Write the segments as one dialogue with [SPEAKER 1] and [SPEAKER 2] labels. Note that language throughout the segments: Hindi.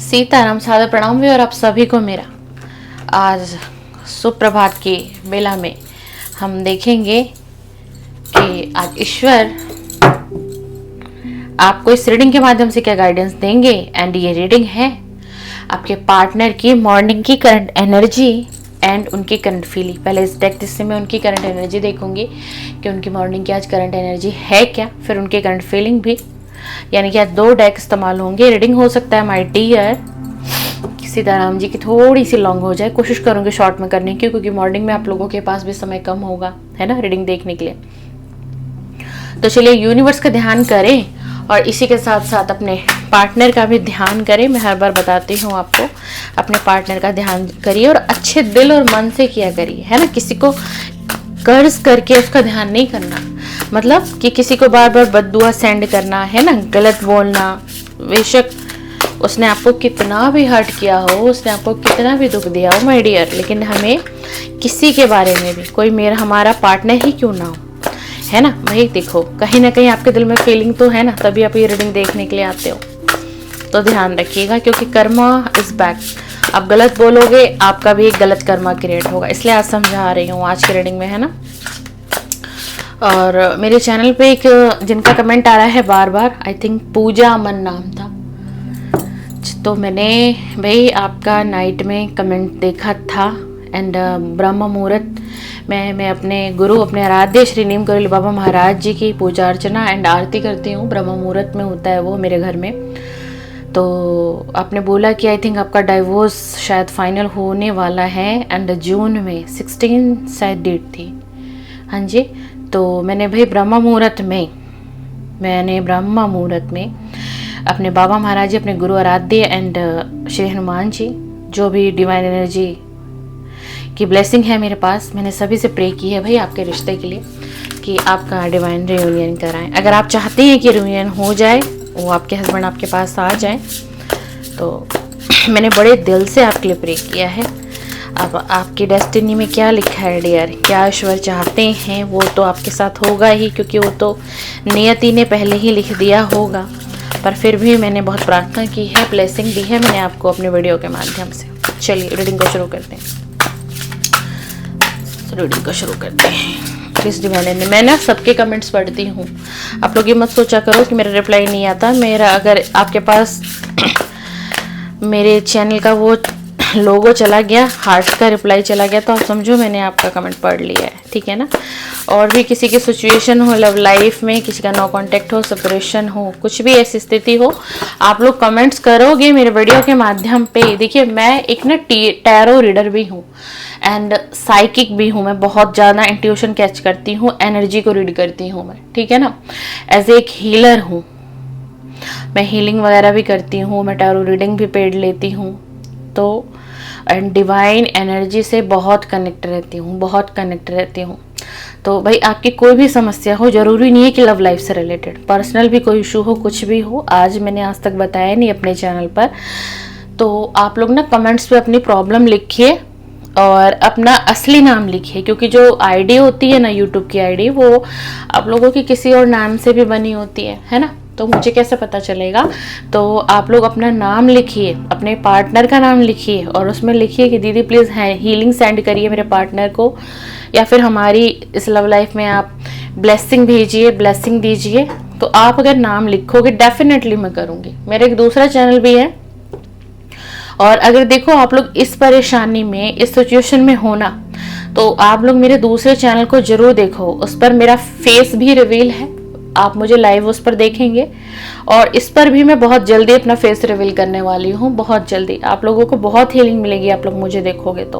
[SPEAKER 1] सीताराम सादर प्रणाम भी और आप सभी को मेरा। आज सुप्रभात की बेला में हम देखेंगे कि आज ईश्वर आपको इस रीडिंग के माध्यम से क्या गाइडेंस देंगे। एंड ये रीडिंग है आपके पार्टनर की मॉर्निंग की करंट एनर्जी एंड उनकी करंट फीलिंग। पहले इस डेक से मैं उनकी करंट एनर्जी देखूंगी कि उनकी मॉर्निंग की आज करंट एनर्जी है क्या, फिर उनकी करंट फीलिंग भी, यानी कि आज 2 डेक इस्तेमाल होंगे। रीडिंग हो सकता है माय डियर सीताराम जी की थोड़ी सी लॉन्ग हो जाए, कोशिश करूंगी शॉर्ट में करने की, क्योंकि मॉर्निंग में आप लोगों के पास भी समय कम होगा, है ना, रीडिंग देखने के लिए। तो चलिए यूनिवर्स का ध्यान करें और इसी के साथ साथ अपने पार्टनर का भी ध्यान करें। मैं हर बार बताती हूँ आपको, अपने पार्टनर का ध्यान करिए और अच्छे दिल और मन से किया करिए, है ना। किसी को कर्ज करके उसका ध्यान नहीं करना, मतलब कि किसी को बार बार बद्दुआ सेंड करना, है ना, गलत बोलना। बेशक उसने आपको कितना भी हर्ट किया हो, उसने आपको कितना भी दुख दिया हो माय डियर, लेकिन हमें किसी के बारे में भी कोई हमारा पार्टनर ही क्यों ना हो, है ना भाई। देखो कहीं ना कहीं आपके दिल में फीलिंग तो है ना, तभी आप ये रीडिंग देखने के लिए आते हो। तो ध्यान रखिएगा, क्योंकि कर्मा इज बैक। आप गलत बोलोगे, आपका भी एक गलत कर्मा क्रिएट होगा, इसलिए आज समझा रही हूँ आज की रीडिंग में, है ना। और मेरे चैनल पे एक जिनका कमेंट आ रहा है बार बार, आई थिंक पूजा अमन नाम था, तो मैंने भाई आपका नाइट में कमेंट देखा था। एंड ब्रह्म मुहूर्त में मैं अपने गुरु, अपने आराध्य श्री नीम करोली बाबा महाराज जी की पूजा अर्चना एंड आरती करती हूँ। ब्रह्म मुहूर्त में होता है वो मेरे घर में। तो आपने बोला कि आई थिंक आपका डाइवोर्स शायद फाइनल होने वाला है, एंड जून में 16 शायद डेट थी, हाँ जी। तो मैंने भाई ब्रह्म मुहूर्त में अपने बाबा महाराज जी, अपने गुरु आराध्य एंड श्री हनुमान जी, जो भी डिवाइन एनर्जी की ब्लेसिंग है मेरे पास, मैंने सभी से प्रे की है भाई आपके रिश्ते के लिए कि आपका डिवाइन रियूनियन कराएं। अगर आप चाहते हैं कि रियूनियन हो जाए, वो आपके हस्बैंड आपके पास आ जाए, तो मैंने बड़े दिल से आपके लिए प्रे किया है। अब आपकी डेस्टिनी में क्या लिखा है डियर, क्या ईश्वर चाहते हैं वो तो आपके साथ होगा ही, क्योंकि वो तो नियति ने पहले ही लिख दिया होगा। पर फिर भी मैंने बहुत प्रार्थना की है, ब्लेसिंग दी है मैंने आपको अपने वीडियो के माध्यम से। चलिए रीडिंग को शुरू करते हैं। प्लीज डिवाइन, मैं ना सबके कमेंट्स पढ़ती हूँ, आप लोग ये मत सोचा करो कि मेरा रिप्लाई नहीं आता। मेरा अगर आपके पास मेरे चैनल का वो लोगो चला गया, हार्ट का रिप्लाई चला गया, तो आप समझो मैंने आपका कमेंट पढ़ लिया है, ठीक है ना। और भी किसी की सिचुएशन हो लव लाइफ में, किसी का नो कांटेक्ट हो, सेपरेशन हो, कुछ भी ऐसी स्थिति हो, आप लोग कमेंट्स करोगे मेरे वीडियो के माध्यम पे। देखिए मैं एक ना टैरो रीडर भी हूँ एंड साइकिक भी हूँ, मैं बहुत ज़्यादा इंट्यूशन कैच करती हूँ, एनर्जी को रीड करती हूँ मैं, ठीक है ना। एज एक हीलर हूँ मैं, हीलिंग वगैरह भी करती हूँ, मैं टैरो रीडिंग भी पेड लेती हूँ। तो एंड डिवाइन एनर्जी से बहुत कनेक्ट रहती हूँ। तो भाई आपकी कोई भी समस्या हो, जरूरी नहीं है कि लव लाइफ से रिलेटेड, पर्सनल भी कोई इशू हो, कुछ भी हो, आज मैंने आज तक बताया नहीं अपने चैनल पर, तो आप लोग ना कमेंट्स पे अपनी प्रॉब्लम लिखिए और अपना असली नाम लिखिए, क्योंकि जो आईडी होती है ना, यूट्यूब की आईडी, वो आप लोगों की किसी और नाम से भी बनी होती है ना। तो मुझे कैसे पता चलेगा। तो आप लोग अपना नाम लिखिए, अपने पार्टनर का नाम लिखिए और उसमें लिखिए कि दीदी प्लीज़ हीलिंग सेंड करिए मेरे पार्टनर को, या फिर हमारी इस लव लाइफ में आप ब्लेसिंग भेजिए, ब्लेसिंग दीजिए। तो आप अगर नाम लिखोगे डेफिनेटली मैं करूँगी। मेरा एक दूसरा चैनल भी है, और अगर देखो आप लोग इस परेशानी में, इस सिचुएशन में हो ना, तो आप लोग मेरे दूसरे चैनल को जरूर देखो, उस पर मेरा फेस भी रिवील है, आप मुझे लाइव उस पर देखेंगे। और इस पर भी मैं बहुत जल्दी अपना फेस रिवील करने वाली हूँ, बहुत जल्दी। आप लोगों को बहुत हीलिंग मिलेगी, आप लोग मुझे देखोगे तो,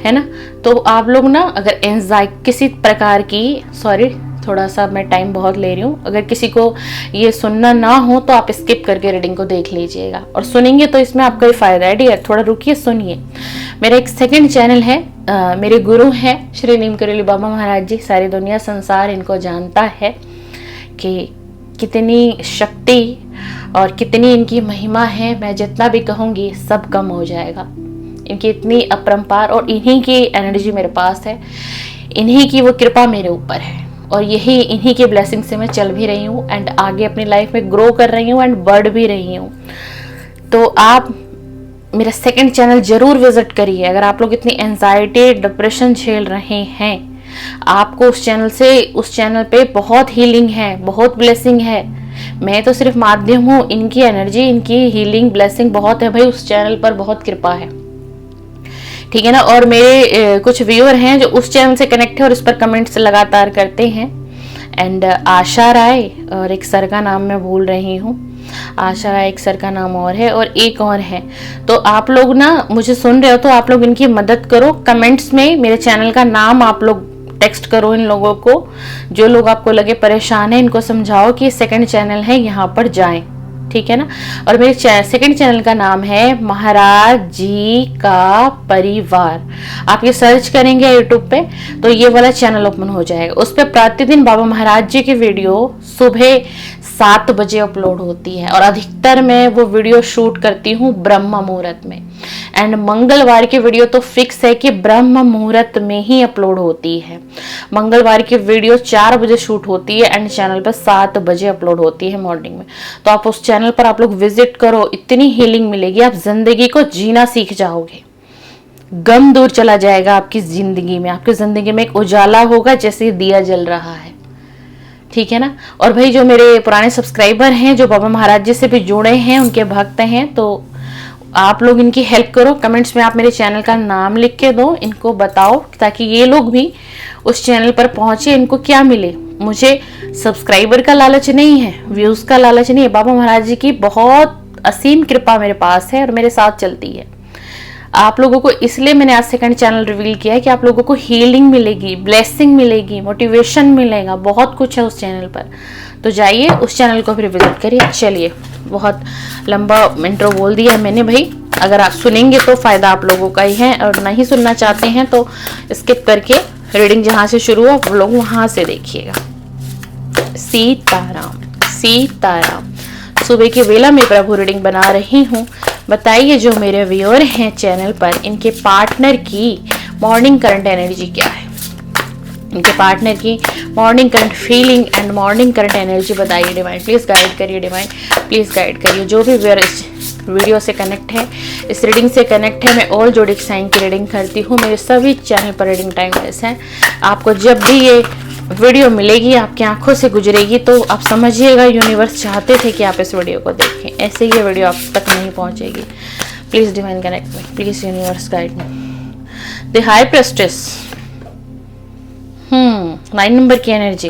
[SPEAKER 1] है ना। तो आप लोग ना अगर एंजाइटी किसी प्रकार की, सॉरी थोड़ा सा मैं टाइम बहुत ले रही हूँ, अगर किसी को ये सुनना ना हो तो आप स्किप करके रीडिंग को देख लीजिएगा, और सुनेंगे तो इसमें आपका ही फायदा है डियर। थोड़ा रुकिए, सुनिए। मेरा एक सेकंड चैनल है, मेरे गुरु हैं श्री नीम करोली बाबा महाराज जी, सारी दुनिया संसार इनको जानता है कि कितनी शक्ति और कितनी इनकी महिमा है। मैं जितना भी कहूँगी सब कम हो जाएगा, इनकी इतनी अपरंपार, और इन्हीं की एनर्जी मेरे पास है, इन्हीं की वो कृपा मेरे ऊपर है, और यही इन्हीं के ब्लेसिंग से मैं चल भी रही हूँ एंड आगे अपनी लाइफ में ग्रो कर रही हूँ एंड बढ़ भी रही हूँ। तो आप मेरा सेकंड चैनल जरूर विजिट करिए। अगर आप लोग इतनी एंजाइटी डिप्रेशन झेल रहे हैं, आपको उस चैनल पे बहुत हीलिंग है, बहुत ब्लेसिंग है। मैं तो सिर्फ माध्यम हूँ, इनकी एनर्जी, इनकी हीलिंग ब्लेसिंग बहुत है भाई, उस चैनल पर बहुत कृपा है, ठीक है ना। और मेरे कुछ व्यूअर हैं जो उस चैनल से कनेक्ट है और इस पर कमेंट्स लगातार करते हैं। एंड आशा राय और एक सर का नाम मैं भूल रही हूँ, आशा राय एक सर का नाम और है, और एक और है। तो आप लोग ना मुझे सुन रहे हो तो आप लोग इनकी मदद करो, कमेंट्स में मेरे चैनल का नाम आप लोग टेक्स्ट करो इन लोगों को। जो लोग आपको लगे परेशान है, इनको समझाओ कि सेकंड चैनल है, यहाँ पर जाएं, ठीक है ना। और मेरे सेकंड चैनल का नाम है महाराज जी का परिवार। आप ये सर्च करेंगे यूट्यूब पे तो ये वाला चैनल ओपन हो जाएगा। उस पर प्रतिदिन बाबा महाराज जी की वीडियो सुबह 7 बजे अपलोड होती है, और अधिकतर मैं वो वीडियो शूट करती हूँ ब्रह्म मुहूर्त में। एंड मंगलवार की वीडियो तो फिक्स है कि ब्रह्म मुहूर्त में ही अपलोड होती है। मंगलवार की वीडियो 4 बजे शूट होती है एंड चैनल पर 7 बजे अपलोड होती है मॉर्निंग में। तो आप उस चैनल पर आप लोग विजिट करो, इतनी हीलिंग मिलेगी, आप जिंदगी को जीना सीख जाओगे, गम दूर चला जाएगा आपकी जिंदगी में, आपकी जिंदगी में एक उजाला होगा जैसे दिया जल रहा है, ठीक है ना। और भाई जो मेरे पुराने सब्सक्राइबर हैं, जो बाबा महाराज जी से भी जुड़े हैं, उनके भक्त हैं, तो आप लोग इनकी हेल्प करो। कमेंट्स में आप मेरे चैनल का नाम लिख के दो, इनको बताओ ताकि ये लोग भी उस चैनल पर पहुंचे। इनको क्या मिले, मुझे सब्सक्राइबर का लालच नहीं है, व्यूज का लालच नहीं है, बाबा महाराज जी की बहुत असीम कृपा मेरे पास है और मेरे साथ चलती है। आप लोगों को इसलिए मैंने आज सेकंड चैनल रिवील किया है कि आप लोगों को हीलिंग मिलेगी, ब्लेसिंग मिलेगी, मोटिवेशन मिलेगा, बहुत कुछ है उस चैनल पर। तो जाइए उस चैनल को फिर विजिट करिए। चलिए, बहुत लंबा इंट्रो बोल दिया मैंने भाई, अगर आप सुनेंगे तो फायदा आप लोगों का ही है, और नहीं सुनना चाहते हैं तो स्किप करके रीडिंग जहां से शुरू हो आप लोग वहां से देखिएगा। सीताराम सीताराम। सुबह की वेला में प्रभु रीडिंग बना रही हूँ। बताइए जो मेरे व्यूअर हैं चैनल पर, इनके पार्टनर की मॉर्निंग करंट एनर्जी क्या है, इनके पार्टनर की morning current feeling and morning current energy बताइए डिवाइन, प्लीज गाइड करिए डिवाइन, प्लीज गाइड करिए। जो भी व्यूअर इस वीडियो से कनेक्ट है, इस रीडिंग से कनेक्ट है, मैं ऑल जोडिक साइन की रीडिंग करती हूँ। मेरे सभी चैनल पर रीडिंग टाइमलेस है। आपको जब भी ये वीडियो मिलेगी, आपकी आंखों से गुजरेगी, तो आप समझिएगा यूनिवर्स चाहते थे कि आप इस वीडियो को देखें, ऐसे ये वीडियो आप तक नहीं पहुंचेगी। Please divine connect me, please universe guide me. The high प्रेस्टेस, 9 number की एनर्जी।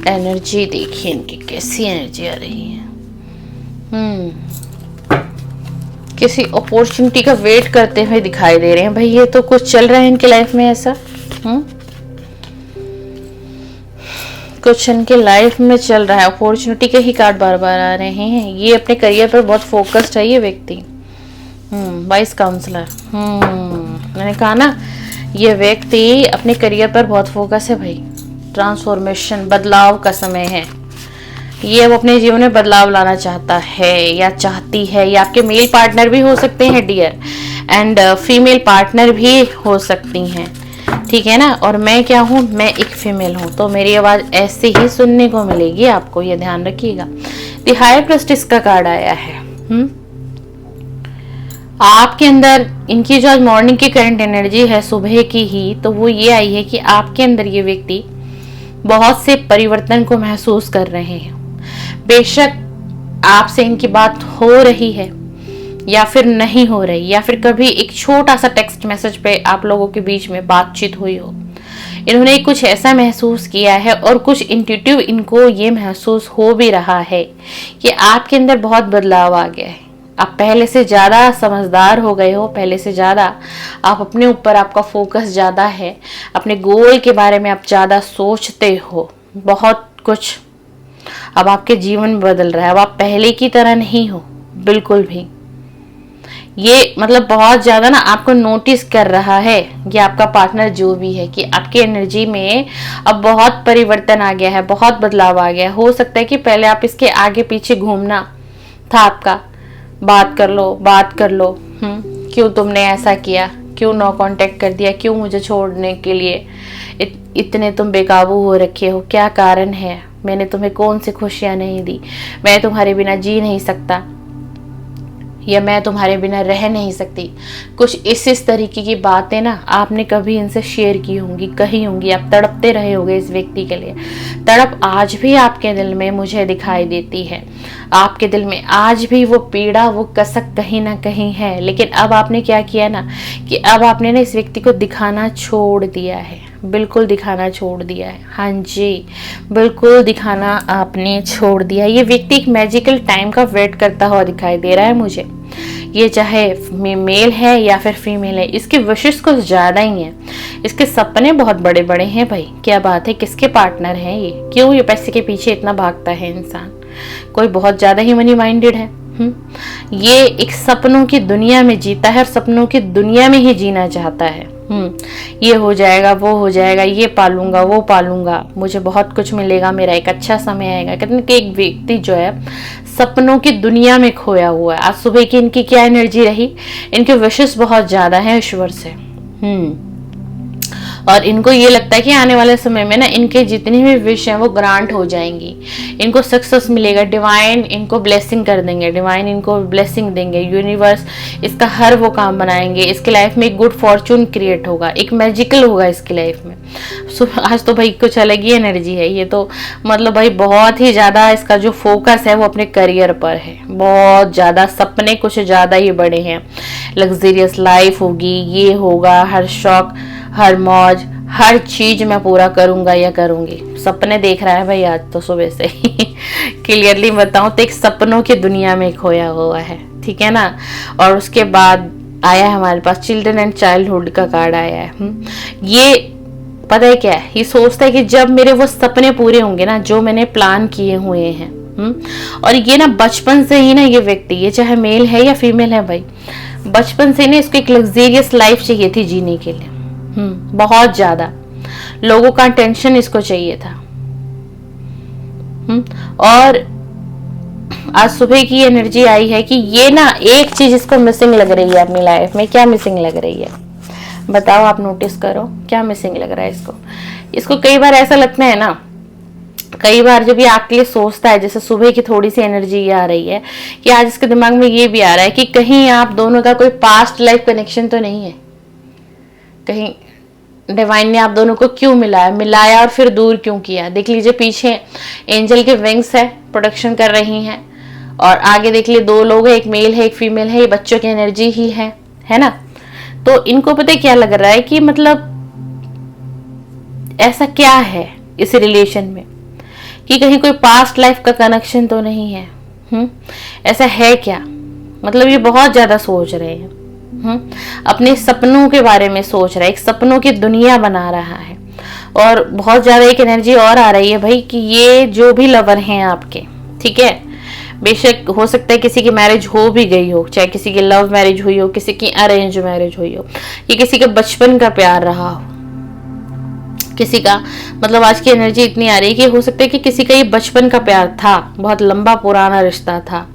[SPEAKER 1] एनर्जी देखिए इनकी कैसी एनर्जी आ रही है। किसी अपॉर्चुनिटी का वेट करते हुए दिखाई दे रहे हैं भाई, ये तो कुछ चल रहा है इनके लाइफ में ऐसा। कुछ इनके लाइफ में चल रहा है, अपॉर्चुनिटी के ही कार्ड बार बार आ रहे हैं। ये अपने करियर पर बहुत फोकस्ड है ये व्यक्ति। वाइस काउंसलर, मैंने कहा ना, ये व्यक्ति अपने करियर पर बहुत फोकस है भाई। ट्रांसफॉर्मेशन, बदलाव का समय है। ये अब अपने जीवन में बदलाव लाना चाहता है या चाहती है, या आपके मेल पार्टनर भी हो सकते हैं डियर, एंड फीमेल पार्टनर भी हो सकती हैं, ठीक है ना। और मैं क्या हूँ, मैं एक फीमेल हूँ, तो मेरी आवाज ऐसे ही सुनने को मिलेगी आपको, ये ध्यान रखिएगा। द हाई प्रेस्टिस का कार्ड आया है। आपके अंदर इनकी जो आज मॉर्निंग की करंट एनर्जी है सुबह की ही, तो वो ये आई है कि आपके अंदर ये व्यक्ति बहुत से परिवर्तन को महसूस कर रहे हैं। बेशक आपसे इनकी बात हो रही है या फिर नहीं हो रही, या फिर कभी एक छोटा सा टेक्स्ट मैसेज पे आप लोगों के बीच में बातचीत हुई हो, इन्होंने कुछ ऐसा महसूस किया है, और कुछ इंट्यूटिव इनको ये महसूस हो भी रहा है कि आपके अंदर बहुत बदलाव आ गया है। आप पहले से ज्यादा समझदार हो गए हो, पहले से ज्यादा आप अपने ऊपर, आपका फोकस ज्यादा है, अपने गोल के बारे में आप ज्यादा सोचते हो, बहुत कुछ अब आपके जीवन में बदल रहा है। अब आप पहले की तरह नहीं हो बिल्कुल भी। ये मतलब बहुत ज्यादा ना आपको नोटिस कर रहा है, ये आपका पार्टनर जो भी है, कि आपकी एनर्जी में अब बहुत परिवर्तन आ गया है, बहुत बदलाव आ गया है। हो सकता है कि पहले आप इसके आगे पीछे घूमना था आपका, बात कर लो, क्यों तुमने ऐसा किया, क्यों नो कांटेक्ट कर दिया, क्यों मुझे छोड़ने के लिए इतने तुम बेकाबू हो रखे हो, क्या कारण है, मैंने तुम्हें कौन सी खुशियां नहीं दी, मैं तुम्हारे बिना जी नहीं सकता, या मैं तुम्हारे बिना रह नहीं सकती। कुछ इस तरीके की बातें ना आपने कभी इनसे शेयर की होंगी, कही होंगी, आप तड़पते रहे होंगे इस व्यक्ति के लिए। तड़प आज भी आपके दिल में मुझे दिखाई देती है, आपके दिल में आज भी वो पीड़ा, वो कसक कहीं ना कहीं है। लेकिन अब आपने क्या किया ना कि अब आपने ना इस व्यक्ति को दिखाना छोड़ दिया है, बिल्कुल दिखाना छोड़ दिया है। हाँ जी, बिल्कुल दिखाना आपने छोड़ दिया। ये व्यक्ति एक मैजिकल टाइम का वेट करता हुआ दिखाई दे रहा है मुझे। ये चाहे मेल है या फिर फीमेल है, इसके विशेष कुछ ज्यादा ही हैं, इसके सपने बहुत बड़े बड़े हैं भाई। क्या बात है, किसके पार्टनर हैं ये, क्यों ये पैसे के पीछे इतना भागता है इंसान, कोई बहुत ज्यादा ही मनी माइंडेड है। ये एक सपनों की दुनिया में जीता है और सपनों की दुनिया में ही जीना चाहता है। ये हो जाएगा, वो हो जाएगा, ये पालूंगा, वो पालूंगा, मुझे बहुत कुछ मिलेगा, मेरा एक अच्छा समय आएगा। कहते हैं कि एक व्यक्ति जो है सपनों की दुनिया में खोया हुआ है। आज सुबह की इनकी क्या एनर्जी रही, इनके विशेष बहुत ज्यादा है ईश्वर से। और इनको ये लगता है कि आने वाले समय में ना इनके जितनी भी विश हैं वो ग्रांट हो जाएंगी, इनको सक्सेस मिलेगा, डिवाइन इनको ब्लेसिंग कर देंगे, डिवाइन इनको ब्लेसिंग देंगे, यूनिवर्स इसका हर वो काम बनाएंगे, इसके लाइफ में एक गुड फॉर्चून क्रिएट होगा, एक मैजिकल होगा इसकी लाइफ में। आज तो भाई कुछ अलग ही एनर्जी है। ये तो मतलब भाई बहुत ही ज्यादा इसका जो फोकस है वो अपने करियर पर है, बहुत ज्यादा सपने कुछ ज्यादा ही बड़े हैं। लग्जरियस लाइफ होगी, ये होगा, हर शौक, हर मौज, हर चीज मैं पूरा करूंगा या करूंगी, सपने देख रहा है भाई आज तो सुबह से ही। क्लियरली बताऊं तो एक सपनों की दुनिया में खोया हुआ है, ठीक है ना। और उसके बाद आया हमारे पास चिल्ड्रन एंड चाइल्डहुड का कार्ड आया है। ये पता है क्या है, ये सोचता है कि जब मेरे वो सपने पूरे होंगे ना जो मैंने प्लान किए हुए हैं। और ये ना बचपन से ही ना ये व्यक्ति, ये चाहे मेल है या फीमेल है भाई, बचपन से ना इसको एक लग्जरियस लाइफ चाहिए थी जीने के लिए। बहुत ज्यादा लोगों का टेंशन इसको चाहिए था। और आज सुबह की एनर्जी आई है कि ये ना एक चीज इसको मिसिंग लग रही है अपनी लाइफ में। क्या मिसिंग लग रही है बताओ, आप नोटिस करो क्या मिसिंग लग रहा है इसको। इसको कई बार ऐसा लगता है ना, कई बार जब ये आपके लिए सोचता है, जैसे सुबह की थोड़ी सी एनर्जी आ रही है कि आज इसके दिमाग में ये भी आ रहा है कि कहीं आप दोनों का कोई पास्ट लाइफ कनेक्शन तो नहीं है, कहीं डिवाइन ने आप दोनों को क्यों मिलाया और फिर दूर क्यों किया। देख लीजिए पीछे एंजल के विंग्स है, प्रोटेक्शन कर रही हैं, और आगे देख लीजिए दो लोग हैं, एक मेल है एक फीमेल है, ये बच्चों की एनर्जी ही है ना। तो इनको पता है क्या लग रहा है कि मतलब ऐसा क्या है इस रिलेशन में कि कहीं कोई पास्ट लाइफ का कनेक्शन तो नहीं है। ऐसा है क्या, मतलब ये बहुत ज्यादा सोच रहे हैं, अपने सपनों के बारे में सोच रहा है, एक सपनों की दुनिया बना रहा है। और बहुत ज्यादा एक एनर्जी और आ रही है भाई कि ये जो भी लवर हैं आपके, ठीक है, बेशक हो सकता है किसी की मैरिज हो भी गई हो, चाहे किसी की लव मैरिज हुई हो, किसी की अरेंज मैरिज हुई हो, कि किसी का बचपन का प्यार रहा हो, किसी का मतलब आज की एनर्जी इतनी आ रही है कि हो सकता है कि किसी का ये बचपन का प्यार था, बहुत लंबा पुराना रिश्ता था,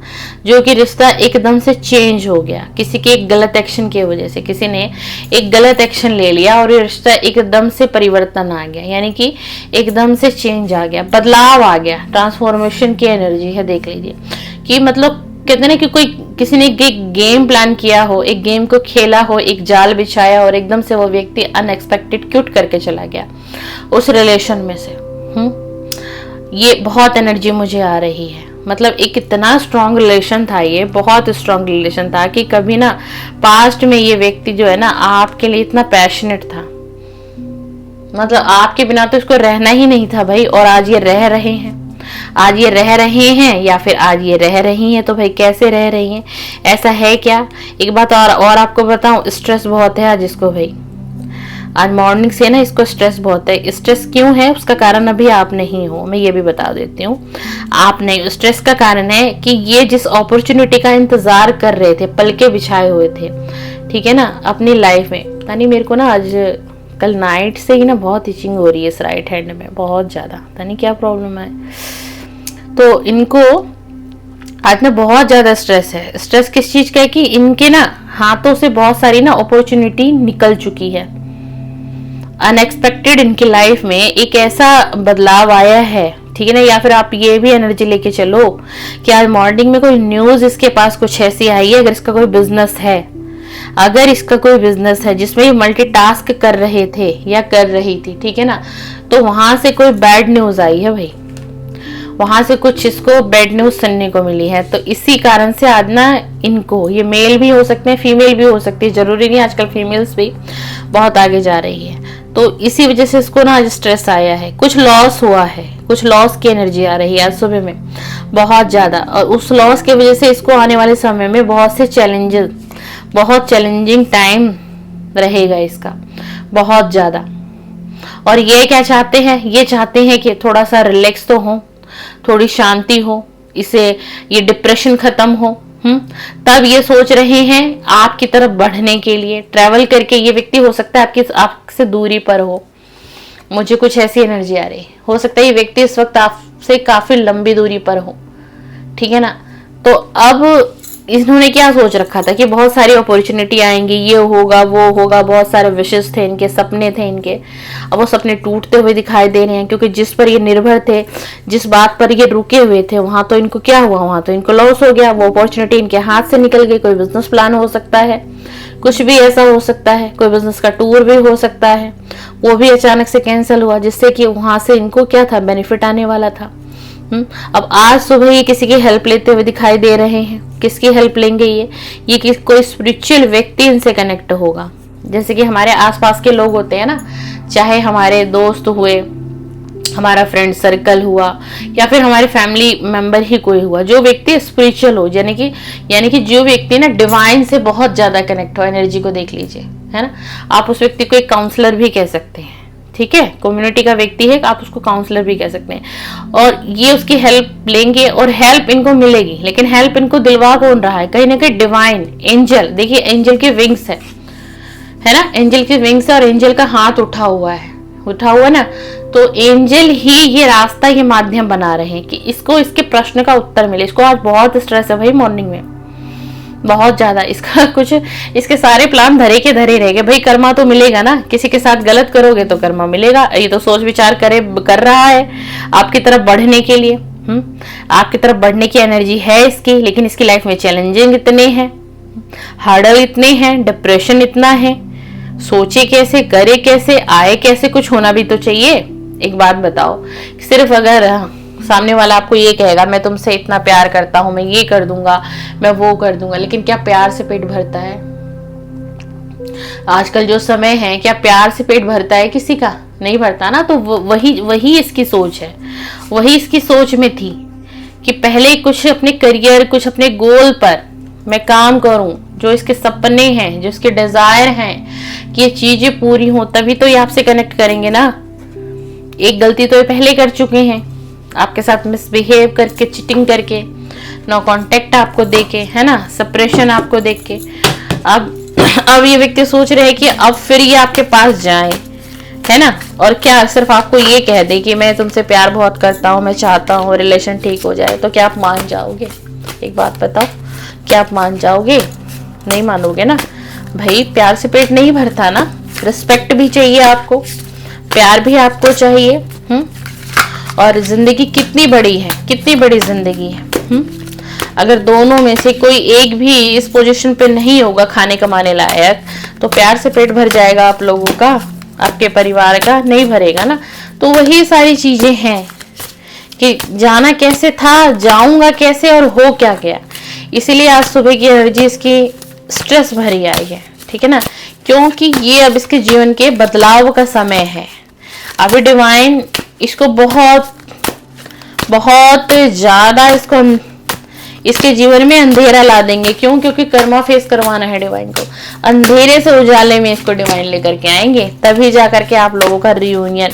[SPEAKER 1] जो कि रिश्ता एकदम से चेंज हो गया किसी के एक गलत एक्शन की वजह से। किसी ने एक गलत एक्शन ले लिया और ये रिश्ता एकदम से परिवर्तन आ गया, यानी कि एकदम से चेंज आ गया, बदलाव आ गया, ट्रांसफॉर्मेशन की एनर्जी है। देख लीजिए कि मतलब कहते हैं ना कि कोई किसी ने एक गेम प्लान किया हो, एक गेम को खेला हो, एक जाल बिछाया और एकदम से वो व्यक्ति अनएक्सपेक्टेड क्यूट करके चला गया उस रिलेशन में से। ये बहुत एनर्जी मुझे आ रही है, मतलब एक इतना स्ट्रॉन्ग रिलेशन था, ये बहुत स्ट्रॉन्ग रिलेशन था कि कभी ना पास्ट में ये व्यक्ति जो है ना आपके लिए इतना पैशनेट था, मतलब आपके बिना तो इसको रहना ही नहीं था भाई। और आज ये रह रहे हैं, आज ये रह रहे हैं या फिर आज ये रह रही हैं, तो भाई कैसे रह रही हैं, ऐसा है क्या। एक बात और आपको बताऊं, स्ट्रेस बहुत है आज इसको भाई, आज मॉर्निंग से ना इसको स्ट्रेस बहुत है। स्ट्रेस क्यों है उसका कारण अभी आप नहीं हो, मैं ये भी बता देती हूँ। आप नहीं, स्ट्रेस का कारण है कि ये जिस अपॉर्चुनिटी का इंतजार कर रहे थे, पलके बिछाए हुए थे, ठीक है ना, अपनी लाइफ में। पता नहीं मेरे को ना आज कल नाइट से ही ना बहुत इचिंग हो रही है इस राइट हैंड में, बहुत ज्यादा, पता नहीं क्या प्रॉब्लम है। तो इनको आज ना बहुत ज्यादा स्ट्रेस है। स्ट्रेस किस चीज का है कि इनके ना हाथों से बहुत सारी ना अपॉर्चुनिटी निकल चुकी है। अनएक्सपेक्टेड इनकी लाइफ में एक ऐसा बदलाव आया है, ठीक है ना। या फिर आप ये भी एनर्जी लेके चलो कि आज मॉर्निंग में कोई न्यूज इसके पास कुछ ऐसी आई है, अगर इसका कोई बिजनेस है, अगर इसका कोई बिजनेस है जिसमें ये मल्टीटास्क कर रहे थे या कर रही थी, ठीक है ना, तो वहां से कोई बैड न्यूज आई है भाई, वहां से कुछ इसको बैड न्यूज सुनने को मिली है। तो इसी कारण से आज ना इनको, ये मेल भी हो सकते हैं, फीमेल भी हो सकती है, जरूरी नहीं, आजकल फीमेल्स भी बहुत आगे जा रही है। तो इसी वजह से इसको ना आज स्ट्रेस आया है, कुछ लॉस हुआ है, कुछ लॉस की एनर्जी आ रही है आज सुबह में बहुत ज्यादा। और उस लॉस की वजह से इसको आने वाले समय में बहुत से चैलेंजेस, बहुत चैलेंजिंग टाइम रहेगा इसका, बहुत ज्यादा। और ये क्या चाहते हैं, ये चाहते हैं कि थोड़ा सा रिलैक्स तो हो, थोड़ी शांति हो, इसे ये डिप्रेशन खत्म हो। तब ये सोच रहे हैं आपकी तरफ बढ़ने के लिए, ट्रैवल करके। ये व्यक्ति हो सकता है आपसे दूरी पर हो, मुझे कुछ ऐसी एनर्जी आ रही हो सकता है ये व्यक्ति इस वक्त आपसे काफी लंबी दूरी पर हो, ठीक है ना। तो अब इन्होंने क्या सोच रखा था कि बहुत सारी अपॉर्चुनिटी आएंगी, ये होगा वो होगा, बहुत सारे विशेष थे इनके, सपने थे इनके। अब वो सपने टूटते हुए दिखाई दे रहे हैं, क्योंकि जिस पर ये निर्भर थे, जिस बात पर ये रुके हुए थे, वहां तो इनको क्या हुआ, वहां तो इनको लॉस हो गया। वो अपॉर्चुनिटी इनके हाथ से निकल गई। कोई बिजनेस प्लान हो सकता है, कुछ भी ऐसा हो सकता है, कोई बिजनेस का टूर भी हो सकता है, वो भी अचानक से कैंसिल हुआ, जिससे कि वहां से इनको क्या था, बेनिफिट आने वाला था। अब आज सुबह ये किसी की हेल्प लेते हुए दिखाई दे रहे हैं। किसकी हेल्प लेंगे ये कोई स्पिरिचुअल व्यक्ति इनसे कनेक्ट होगा। जैसे कि हमारे आसपास के लोग होते हैं ना, चाहे हमारे दोस्त हुए, हमारा फ्रेंड सर्कल हुआ, या फिर हमारे फैमिली मेंबर ही कोई हुआ, जो व्यक्ति स्पिरिचुअल हो, यानी कि जो व्यक्ति ना डिवाइन से बहुत ज्यादा कनेक्ट हो। एनर्जी को देख लीजिए, है ना। आप उस व्यक्ति को एक काउंसलर भी कह सकते हैं, ठीक है, कम्युनिटी का व्यक्ति है, आप उसको काउंसलर भी कह सकते हैं। और ये उसकी हेल्प लेंगे और हेल्प इनको मिलेगी, लेकिन हेल्प इनको दिलवा कौन रहा है, कहीं ना कहीं डिवाइन एंजल। देखिए एंजल के विंग्स है ना, एंजल के विंग्स है और एंजल का हाथ उठा हुआ ना। तो एंजल ही ये रास्ता, ये माध्यम बना रहे हैं कि इसको इसके प्रश्न का उत्तर मिले। इसको आज बहुत स्ट्रेस है भाई मॉर्निंग में, बहुत ज्यादा। इसका कुछ, इसके सारे प्लान धरे के धरे रह गए भाई। कर्मा तो मिलेगा ना, किसी के साथ गलत करोगे तो कर्मा मिलेगा। ये तो सोच विचार कर रहा है आपकी तरफ बढ़ने के लिए। आपकी तरफ बढ़ने की एनर्जी है इसकी, लेकिन इसकी लाइफ में चैलेंजिंग इतने हैं, हर्डल इतने हैं, डिप्रेशन इतना है। सोचे कैसे, करे कैसे, आए कैसे, कुछ होना भी तो चाहिए। एक बात बताओ, सिर्फ अगर सामने वाला आपको ये कहेगा मैं तुमसे इतना प्यार करता हूं, मैं ये कर दूंगा, मैं वो कर दूंगा, लेकिन क्या प्यार से पेट भरता है? आजकल जो समय है, क्या प्यार से पेट भरता है किसी का? नहीं भरता ना। तो वही इसकी सोच है, वही इसकी सोच में थी कि पहले कुछ अपने करियर, कुछ अपने गोल पर मैं काम करूं, जो इसके सपने हैं, जो इसके डिजायर हैं, कि ये चीजें पूरी हो, तभी तो ये आपसे कनेक्ट करेंगे ना। एक गलती तो ये पहले कर चुके हैं, आपके साथ मिसबिहेव करके, चीटिंग करके, नो कांटेक्ट आपको देके, है ना, सेपरेशन आपको देख के। अब ये व्यक्ति सोच रहे हैं कि अब फिर ये आपके पास जाए, है ना, और क्या सिर्फ आपको ये कह दे कि मैं तुमसे प्यार बहुत करता हूँ, मैं चाहता हूँ रिलेशन ठीक हो जाए, तो क्या आप मान जाओगे? एक बात बताओ, क्या आप मान जाओगे? नहीं मानोगे ना भाई। प्यार से पेट नहीं भरता ना, रिस्पेक्ट भी चाहिए आपको, प्यार भी आपको चाहिए। और जिंदगी कितनी बड़ी है, कितनी बड़ी जिंदगी है। अगर दोनों में से कोई एक भी इस पोजीशन पे नहीं होगा खाने कमाने लायक, तो प्यार से पेट भर जाएगा आप लोगों का, आपके परिवार का नहीं भरेगा ना। तो वही सारी चीजें हैं कि जाना कैसे था, जाऊंगा कैसे, और हो क्या गया। इसीलिए आज सुबह की एनर्जी इसकी स्ट्रेस भरी आई है, ठीक है ना, क्योंकि ये अब इसके जीवन के बदलाव का समय है। अभी डिवाइन इसको बहुत बहुत ज्यादा इसके जीवन में अंधेरा ला देंगे। क्यों? क्योंकि कर्मा फेस करवाना है डिवाइन को। अंधेरे से उजाले में इसको डिवाइन लेकर के आएंगे, तभी जाकर के आप लोगों का रियूनियन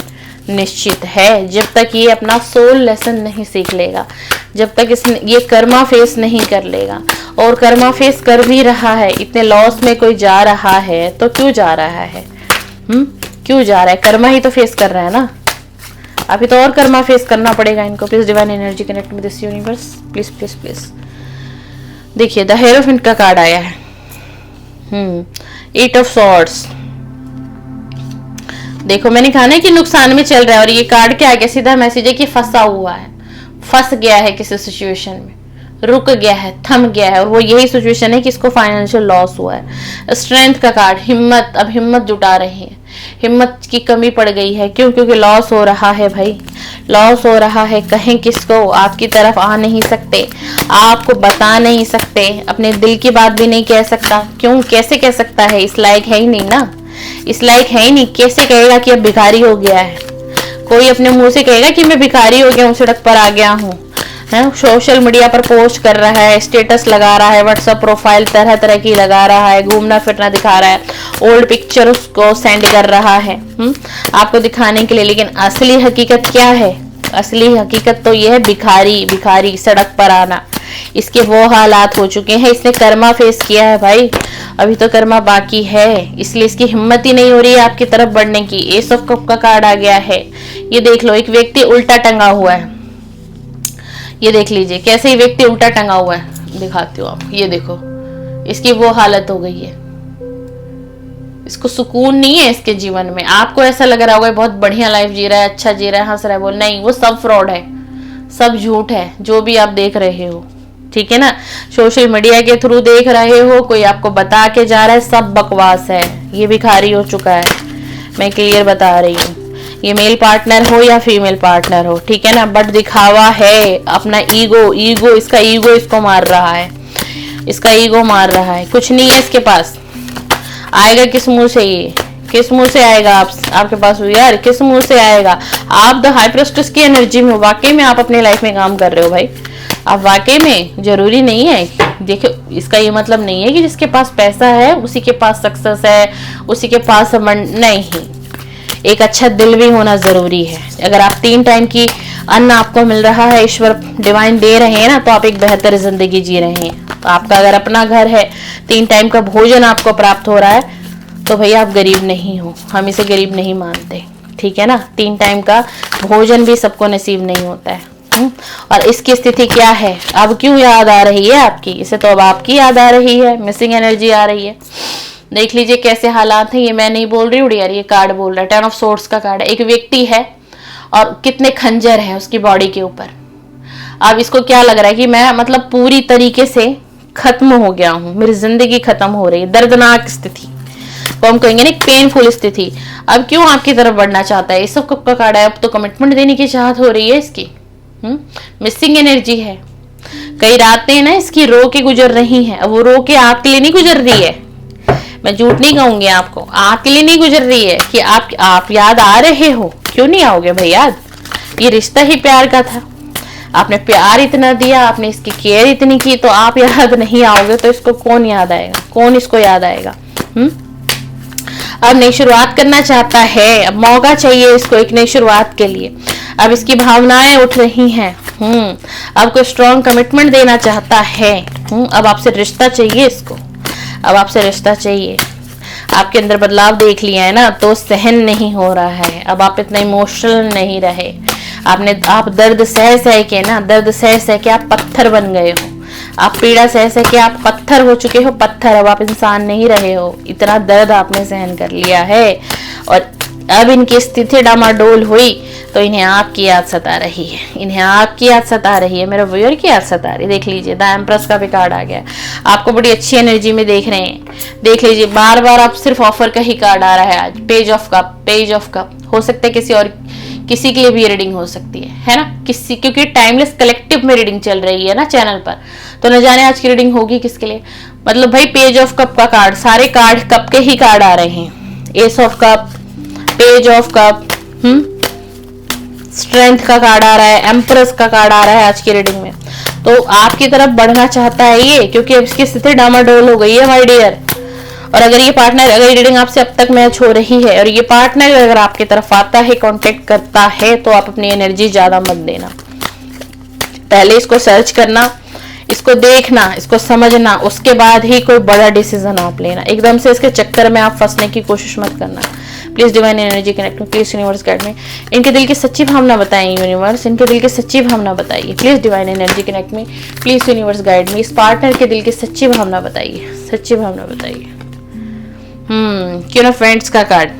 [SPEAKER 1] निश्चित है। जब तक ये अपना सोल लेसन नहीं सीख लेगा, जब तक ये कर्मा फेस नहीं कर लेगा, और कर्मा फेस कर भी रहा है, इतने लॉस में कोई जा रहा है तो क्यों जा रहा है? क्यों जा रहा है? कर्मा ही तो फेस कर रहा है ना। अभी तो और कर्मा फेस करना पड़ेगा इनको। Please divine energy connect with this universe, please please please. देखिए द हेरोफिंट का कार्ड आया है, 8 ऑफ सॉर्ड्स। देखो मैंने कहा ना कि नुकसान में चल रहा है, और ये कार्ड के आगे सीधा मैसेज है कि फंसा हुआ है, फंस गया है किसी सिचुएशन में, रुक गया है, थम गया है, और वो यही सिचुएशन है कि इसको फाइनेंशियल लॉस हुआ है। स्ट्रेंथ का कार्ड, हिम्मत, अब हिम्मत जुटा रही है, हिम्मत की कमी पड़ गई है। क्यों? क्योंकि लॉस हो रहा है भाई, लॉस हो रहा है। कहें किसको? आपकी तरफ आ नहीं सकते, आपको बता नहीं सकते, अपने दिल की बात भी नहीं कह सकता। क्यों? कैसे कह सकता है? इस लायक है ही नहीं ना, इस लायक है ही नहीं। कैसे कहेगा कि अब भिखारी हो गया है? कोई अपने मुंह से कहेगा कि मैं भिखारी हो गया हूँ, सड़क पर आ गया हूँ? सोशल मीडिया पर पोस्ट कर रहा है, स्टेटस लगा रहा है, व्हाट्सएप प्रोफाइल तरह तरह की लगा रहा है, घूमना फिरना दिखा रहा है, ओल्ड पिक्चर उसको सेंड कर रहा है आपको दिखाने के लिए। लेकिन असली हकीकत क्या है? असली हकीकत तो यह है भिखारी, भिखारी सड़क पर आना। इसके वो हालात हो चुके हैं, इसने कर्मा फेस किया है भाई, अभी तो कर्मा बाकी है, इसलिए इसकी हिम्मत ही नहीं हो रही है आपकी तरफ बढ़ने की। एस ऑफ कप का कार्ड आ गया है। ये देख लो, एक व्यक्ति उल्टा टंगा हुआ है, ये देख लीजिए कैसे ही व्यक्ति उल्टा टंगा हुआ है, दिखाती हूँ आपको। ये देखो इसकी वो हालत हो गई है, इसको सुकून नहीं है इसके जीवन में। आपको ऐसा लग रहा होगा बहुत बढ़िया लाइफ जी रहा है, अच्छा जी रहा है, हंस रहा है, वो नहीं, वो सब फ्रॉड है, सब झूठ है जो भी आप देख रहे हो, ठीक है ना। सोशल मीडिया के थ्रू देख रहे हो, कोई आपको बता के जा रहा है, सब बकवास है। ये भिखारी हो चुका है, मैं क्लियर बता रही हूँ। ये मेल पार्टनर हो या फीमेल पार्टनर हो, ठीक है ना, बट दिखावा है, अपना ईगो, ईगो इसका ईगो इसको मार रहा है, इसका ईगो मार रहा है। कुछ नहीं है इसके पास। आएगा किस मुंह से? ये किस मुंह से आएगा आपके पास यार? किस मुंह से आएगा? आप द हाई प्रेस्टिस की एनर्जी में हो, वाकई में आप अपनी लाइफ में काम कर रहे हो भाई, आप वाकई में। जरूरी नहीं है, देखो इसका ये मतलब नहीं है कि जिसके पास पैसा है उसी के पास सक्सेस है, उसी के पास नहीं। एक अच्छा दिल भी होना जरूरी है। अगर आप 3 टाइम की अन्न आपको मिल रहा है, ईश्वर डिवाइन दे रहे हैं ना, तो आप एक बेहतर जिंदगी जी रहे हैं। तो आपका अगर अपना घर है, 3 टाइम का भोजन आपको प्राप्त हो रहा है, तो भैया आप गरीब नहीं हो, हम इसे गरीब नहीं मानते, ठीक है ना। 3 टाइम का भोजन भी सबको नसीब नहीं होता है। और इसकी स्थिति क्या है? अब क्यों याद आ रही है आपकी? इसे तो अब आपकी याद आ रही है, मिसिंग एनर्जी आ रही है। देख लीजिए कैसे हालात हैं। ये मैं नहीं बोल रही हूँ यार, ये कार्ड बोल रहा है। 10 ऑफ सोर्ड्स का कार्ड है। एक व्यक्ति है और कितने खंजर है उसकी बॉडी के ऊपर। अब इसको क्या लग रहा है कि मैं मतलब पूरी तरीके से खत्म हो गया हूँ, मेरी जिंदगी खत्म हो रही है। दर्दनाक स्थिति को हम कहेंगे ना, एक पेनफुल स्थिति। अब क्यों आपकी तरफ बढ़ना चाहता है? ये सब कब का कार्ड है। अब तो कमिटमेंट देने की चाहत हो रही है इसकी, मिसिंग एनर्जी है। कई रातें ना इसकी रो के गुजर रही हैं। अब वो रो के आपके लिए नहीं गुजर रही है, मैं झूठ नहीं कहूंगी आपको, आपके लिए नहीं गुजर रही है कि आप याद आ रहे हो। क्यों नहीं आओगे भाई याद? ये रिश्ता ही प्यार का था, आपने प्यार इतना दिया, आपने इसकी केयर इतनी की, तो आप याद नहीं आओगे तो इसको कौन याद आएगा? कौन इसको याद आएगा? अब नई शुरुआत करना चाहता है, अब मौका चाहिए इसको एक नई शुरुआत के लिए। अब इसकी भावनाएं उठ रही हैं, अब कोई स्ट्रॉन्ग कमिटमेंट देना चाहता है। अब आपसे रिश्ता चाहिए इसको, अब आपसे रिश्ता चाहिए। आपके अंदर बदलाव देख लिया है ना, तो सहन नहीं हो रहा है। अब आप इतना इमोशनल नहीं रहे। आप दर्द सह सह के ना, दर्द सह सह के आप पत्थर बन गए हो। आप पीड़ा सह सह के आप पत्थर हो चुके हो, पत्थर। अब आप इंसान नहीं रहे हो। इतना दर्द आपने सहन कर लिया है और अब इनकी स्थिति डामाडोल हुई तो इन्हें आपकी याद सता रही है, इन्हें आपकी याद सता रही है, मेरे व्यूअर की याद सता रही है। देख लीजिए द एम्प्रेस का भी कार्ड आ गया। आपको बड़ी अच्छी एनर्जी में देख रहे हैं। देख लीजिए बार बार आप सिर्फ ऑफर का ही कार्ड आ रहा है आज। Page of cup, page of cup. हो सकता है किसी के लिए भी रीडिंग हो सकती है ना, किसी, क्योंकि टाइमलेस कलेक्टिव में रीडिंग चल रही है ना चैनल पर, तो न जाने आज की रीडिंग होगी किसके लिए। मतलब भाई पेज ऑफ कप का कार्ड, सारे कार्ड कप के ही कार्ड आ रहे हैं। S of cup, page of cup, strength का कार्ड आ रहा है, एम्प्रेस का कार्ड आ रहा है आज की रीडिंग में। तो आपकी तरफ बढ़ना चाहता है ये, क्योंकि अब इसकी स्थिति डामाडोल हो गई है माय डियर। और अगर ये पार्टनर, अगर ये रीडिंग आपसे अब तक मैच हो रही है और ये पार्टनर अगर आपकी तरफ आता है, कांटेक्ट करता है, तो आप अपनी एनर्जी ज्यादा मत देना। पहले इसको सर्च करना, इसको देखना, इसको समझना, उसके बाद ही कोई बड़ा डिसीजन आप लेना। एकदम से इसके चक्कर में आप फंसने की कोशिश मत करना। प्लीज डिवाइन एनर्जी कनेक्ट में, प्लीज यूनिवर्स गाइड में। इनके दिल की सच्ची भावना बताइए यूनिवर्स, इनके दिल की सच्ची भावना बताइए प्लीज डिवाइन एनर्जी कनेक्ट में, प्लीज यूनिवर्स गाइड में। इस पार्टनर के दिल की सच्ची भावना बताइए, सच्ची भावना बताइए। क्यों ना फ्रेंड्स का कार्ड।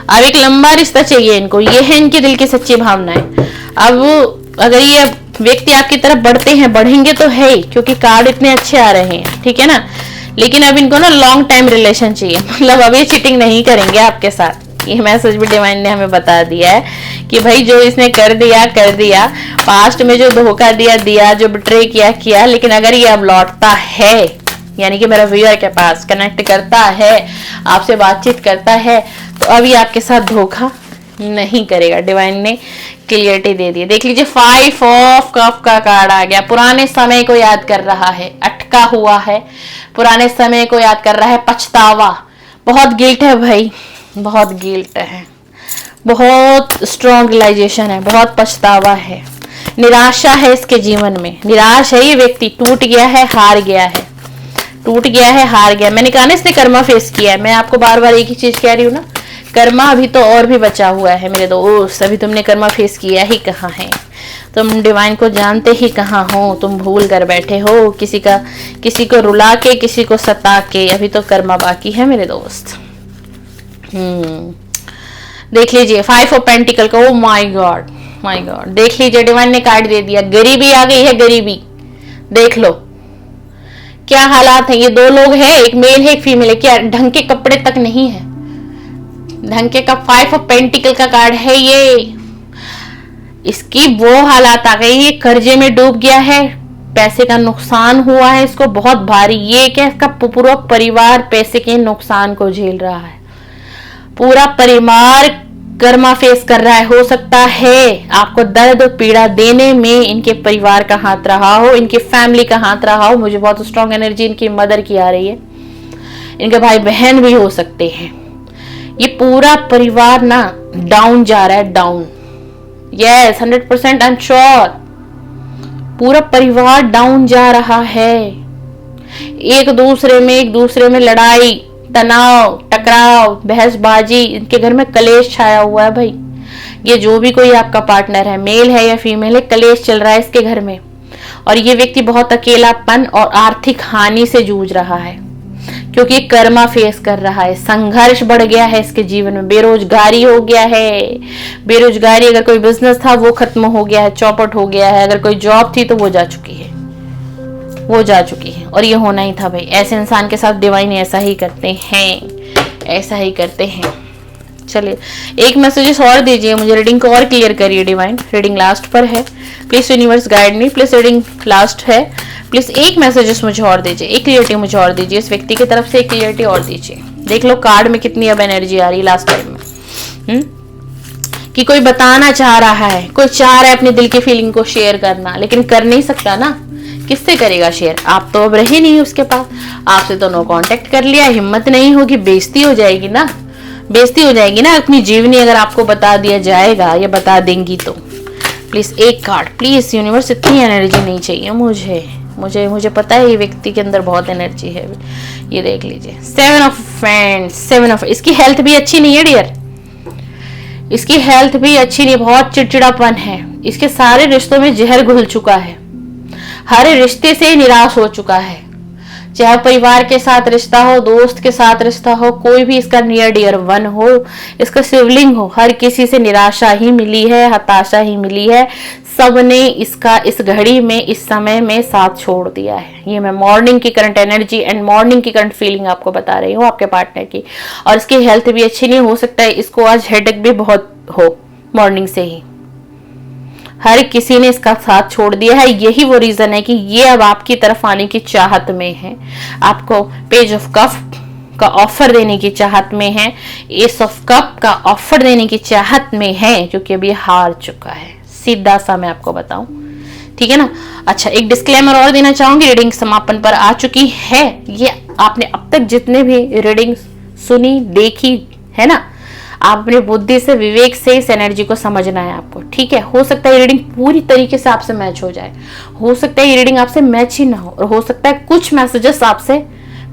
[SPEAKER 1] अब एक लंबा रिश्ता चाहिए इनको, ये है इनके दिल की सच्ची भावनाएं। अब अगर ये व्यक्ति आपकी तरफ बढ़ते हैं, बढ़ेंगे तो है ही, क्योंकि कार्ड इतने अच्छे आ रहे हैं, ठीक है ना। लेकिन अब इनको ना लॉन्ग टाइम रिलेशन चाहिए, मतलब अब ये चीटिंग नहीं करेंगे आपके साथ। ये मैसेज भी डिवाइन ने हमें बता दिया है कि भाई जो इसने कर दिया, पास्ट में जो धोखा दिया, जो बिट्रे किया, लेकिन अगर ये अब लौटता है, यानी कि मेरा व्यूअर के पास कनेक्ट करता है, आपसे बातचीत करता है, तो अब ये आपके साथ धोखा नहीं करेगा। डिवाइन ने क्लियरिटी दे दी। देख लीजिए 5 ऑफ कप का कार्ड आ गया। पुराने समय को याद कर रहा है, अटका हुआ है, पुराने समय को याद कर रहा है, पछतावा, बहुत गिल्ट है भाई, बहुत गिल्ट है, बहुत स्ट्रॉन्ग रियलाइजेशन है, बहुत पछतावा है, निराशा है इसके जीवन में। निराश है ये व्यक्ति, टूट गया है, हार गया है, टूट गया है, हार गया। मैंने कहा ना इसने कर्मा फेस किया है। मैं आपको बार बार एक ही चीज कह रही हूँ ना, कर्मा अभी तो और भी बचा हुआ है मेरे दोस्त। अभी तुमने कर्मा फेस किया ही कहाँ है, तुम डिवाइन को जानते ही कहाँ हो, तुम भूल कर बैठे हो, किसी को रुला के, किसी को सता के। अभी तो कर्मा बाकी है मेरे दोस्त। देख लीजिए 5 ऑफ पेंटिकल का। Oh my God, my God, देख लीजिए डिवाइन ने कार्ड दे दिया, गरीबी आ गई है, गरीबी। देख लो क्या हालात है। ये 2 लोग हैं, एक मेल है, एक फीमेल है। क्या ढंग के कपड़े तक नहीं है, ढंग के का 5 ऑफ पेंटिकल का कार्ड है ये। इसकी वो हालात आ गई, ये कर्जे में डूब गया है, पैसे का नुकसान हुआ है इसको बहुत भारी। ये क्या, इसका पूरा परिवार पैसे के नुकसान को झेल रहा है, पूरा परिवार कर्मा फेस कर रहा है। हो सकता है आपको दर्द और पीड़ा देने में इनके परिवार का हाथ रहा हो, इनकी फैमिली का हाथ रहा हो। मुझे बहुत स्ट्रॉन्ग एनर्जी इनकी मदर की आ रही है, इनके भाई बहन भी हो सकते हैं। ये पूरा परिवार ना डाउन जा रहा है, down. Yes 100% I am sure, पूरा परिवार डाउन जा रहा है। एक दूसरे में लड़ाई, तनाव, टकराव, बहसबाजी, इनके घर में कलेश छाया हुआ है भाई। ये जो भी कोई आपका पार्टनर है, मेल है या फीमेल है, कलेश चल रहा है इसके घर में। और ये व्यक्ति बहुत अकेलापन और आर्थिक हानि से जूझ रहा है, क्योंकि कर्मा फेस कर रहा है। संघर्ष बढ़ गया है इसके जीवन में, बेरोजगारी हो गया है। बेरोजगारी, अगर कोई बिजनेस था वो खत्म हो गया है, चौपट हो गया है। अगर कोई जॉब थी तो वो जा चुकी है, वो जा चुकी है। और ये होना ही था भाई, ऐसे इंसान के साथ डिवाइन ऐसा ही करते हैं, ऐसा ही करते हैं। चलिए एक मैसेजेस और दीजिए मुझे, रीडिंग को और क्लियर करिए डिवाइन। रीडिंग लास्ट पर है, please universe guide me, please reading last है, प्लीज एक मैसेजेस मुझे और दीजिए, एक क्लियरिटी मुझे और दीजिए, इस व्यक्ति की तरफ से एक क्लियरिटी और दीजिए। देख लो कार्ड में कितनी अब एनर्जी आ रही है लास्ट टाइम में। कि कोई बताना चाह रहा है, कोई चाह रहा है अपने दिल की फीलिंग को शेयर करना, लेकिन कर नहीं सकता ना, किससे करेगा शेयर? आप तो अब रहे नहीं उसके पास, आपसे तो नो कांटेक्ट कर लिया, हिम्मत नहीं होगी, बेइज्जती हो जाएगी ना, बेइज्जती हो जाएगी ना अपनी जीवनी अगर आपको बता दिया जाएगा या बता देंगी तो। प्लीज एक कार्ड प्लीज यूनिवर्स, इतनी एनर्जी नहीं चाहिए मुझे पता है ये व्यक्ति के अंदर बहुत एनर्जी है। ये देख लीजिए 7 ऑफ फ्रेंड्स, 7 ऑफ। इसकी हेल्थ भी अच्छी नहीं है डियर, इसकी हेल्थ भी अच्छी नहीं, बहुत चिड़चिड़ापन है। इसके सारे रिश्तों में जहर घुल चुका है, हर रिश्ते से निराश हो चुका है, चाहे परिवार के साथ रिश्ता हो, दोस्त के साथ रिश्ता हो, कोई भी इसका नियर डियर वन हो, इसका सिबलिंग हो, हर किसी से निराशा ही मिली है, हताशा ही मिली है। सबने इसका इस घड़ी में, इस समय में साथ छोड़ दिया है। ये मैं मॉर्निंग की करंट एनर्जी एंड मॉर्निंग की करंट फीलिंग आपको बता रही हूँ आपके पार्टनर की। और इसकी हेल्थ भी अच्छी नहीं, हो सकता है इसको आज हेडेक भी बहुत हो मॉर्निंग से ही। हर किसी ने इसका साथ छोड़ दिया है, यही वो रीजन है कि ये अब आपकी तरफ आने की चाहत में है, आपको पेज ऑफ कप का ऑफर देने की चाहत में है, एस ऑफ कप का ऑफर देने की चाहत में है, क्योंकि अभी हार चुका है। सीधा सा मैं आपको बताऊं, ठीक है ना। अच्छा एक डिस्क्लेमर और देना चाहूंगी, रीडिंग समापन पर आ चुकी है। ये आपने अब तक जितने भी रीडिंग सुनी देखी है ना, आप अपनी बुद्धि से, विवेक से इस एनर्जी को समझना है आपको, ठीक है। हो सकता है ये रीडिंग पूरी तरीके से आपसे मैच हो जाए, हो सकता है ये रीडिंग आपसे मैच ही ना हो, और हो सकता है कुछ मैसेजेस आपसे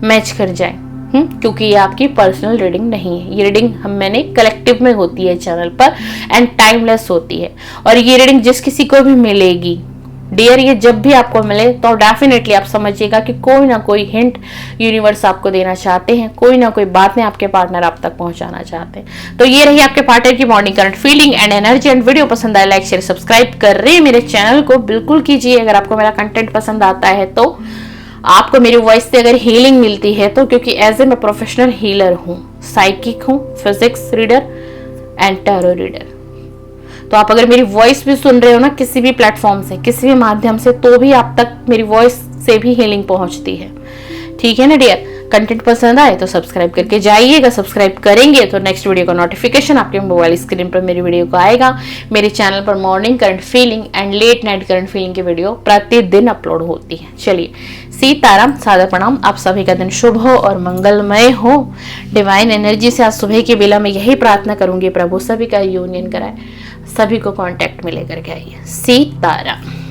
[SPEAKER 1] मैच कर जाए, क्योंकि ये आपकी पर्सनल रीडिंग नहीं है। ये रीडिंग मैंने कलेक्टिव में होती है चैनल पर एंड टाइमलेस होती है। और ये रीडिंग जिस किसी को भी मिलेगी डियर, ये जब भी आपको मिले तो डेफिनेटली आप समझिएगा कि कोई ना कोई हिंट यूनिवर्स आपको देना चाहते हैं, कोई ना कोई बातें आपके पार्टनर आप तक पहुंचाना चाहते हैं। तो ये रही आपके पार्टनर की morning current feeling and energy. And video पसंद आए लाइक शेयर सब्सक्राइब कर रहे मेरे चैनल को बिल्कुल कीजिए। अगर आपको मेरा कंटेंट पसंद आता है तो आपको मेरी वॉइस से अगर हीलिंग मिलती है तो, क्योंकि एज ए मैं प्रोफेशनल हीलर हूँ, साइकिक हूँ, physics reader and tarot reader, तो आप अगर मेरी वॉइस भी सुन रहे हो ना किसी भी प्लेटफॉर्म से, किसी भी माध्यम से, तो भी आप तक मेरी वॉइस से भी हीलिंग पहुंचती है। ठीक है ना डियर। कंटेंट पसंद आए तो सब्सक्राइब करके जाइएगा। सब्सक्राइब करेंगे तो नेक्स्ट वीडियो का नोटिफिकेशन आपके मोबाइल स्क्रीन पर मेरी वीडियो को आएगा। मेरे चैनल पर morning current feeling and let night current feeling की वीडियो प्रतिदिन अपलोड होती है। चलिए, सीताराम, सादर प्रणाम। आप सभी का दिन शुभ हो और मंगलमय हो। डिवाइन एनर्जी से आज सुबह की बेला में यही प्रार्थना करूंगी, प्रभु सभी का यूनियन कराए, सभी को कांटेक्ट में लेकर के आइए। सीताराम।